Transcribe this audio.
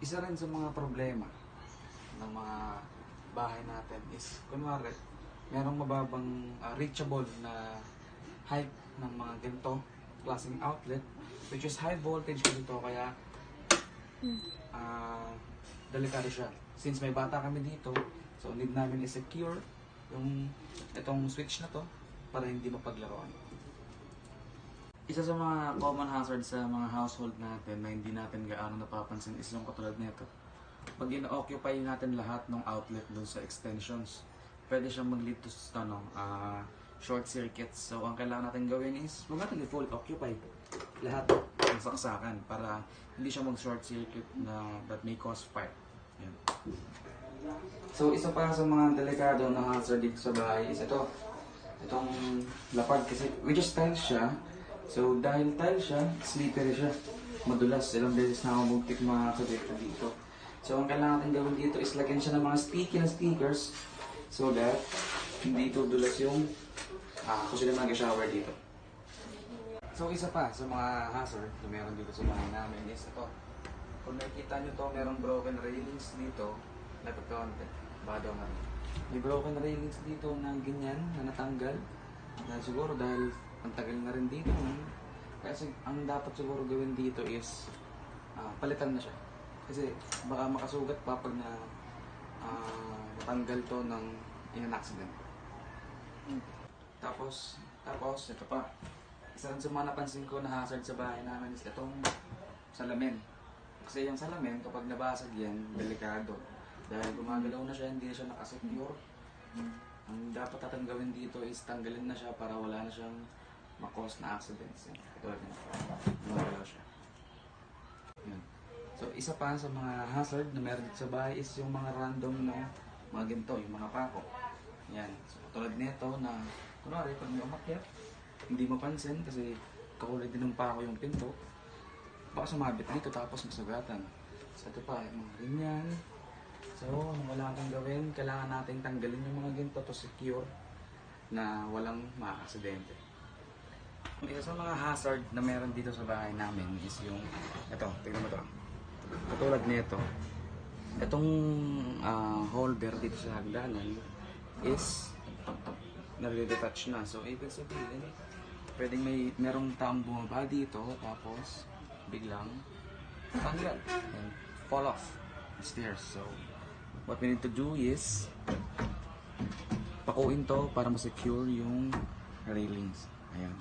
isa rin sa mga problema ng mga bahay natin is, kunwari, merong mababang reachable na height ng mga ganito klaseng outlet, which is high voltage ko dito, kaya delikado siya. Since may bata kami dito, so need namin i-secure yung itong switch na to para hindi mapaglaruan. Isa sa mga common hazard sa mga household natin na hindi natin gaano napapansin is yung katulad nito. Pag in-occupy natin lahat ng outlet dun sa extensions, pwede siyang mag-lead to short circuits. So ang kailangan natin gawin is huwag natin i-full occupy lahat ng saksakan para hindi siya mag-short circuit na that may cause fire. Yan. So isa pa sa mga delikado na hazard dito sa bahay is itong lapag, kasi which is tiles siya. So dahil tiles siya, slippery siya, madulas. Ilang beses na ako muntik mga aksidente dito. So ang kailangan natin gawin dito is lagyan siya ng mga sticky na stickers so that hindi ito dulas yung kung sila mag-shower dito. So isa pa sa mga hazard na meron dito sa bahay namin is ito. Kung nakikita nyo to, merong broken railings dito na pagkaunti. Baka daw nga rin. May broken railings dito na ganyan na natanggal. Na siguro dahil ang tagal na rin dito. Kasi ang dapat siguro gawin dito is palitan na siya. Kasi baka makasugat pa pag na natanggal to ng in an accident. Tapos ito pa. Isa rin sa mga napansin ko na hazard sa bahay namin is itong salamin. Kasi yung salamin, kapag nabasag yan, delikado. Dahil gumagalaw na siya, hindi na siya nakasecure. Ang dapat natin gawin dito is tanggalin na siya para wala na siyang makos na accidents. Katulad nito. Gumagalaw siya. Yun. So isa pa sa mga hazard na meron dito sa bahay is yung mga random na mga ginto, yung mga pako. Yan. So katulad nito na, kunwari, pag may umakyat, hindi mapansin kasi kakulay din ng pako yung pinto. Baka sumabit dito tapos masugatan. So ito pa, yung mga ganyan. So, wala kang gawin, kailangan natin tanggalin yung mga ginto to secure na walang ma-aksidente. Isa sa mga hazard na meron dito sa bahay namin is yung, ito, tingnan mo ito. Katulad nito, itong holder dito sa hagdanan is nare-detach na. So, ibig sabihin, pwedeng merong taong bumaba dito, tapos biglang tanggal and fall off the stairs. So, what we need to do is pakuin to para ma-secure yung railings. Ayan.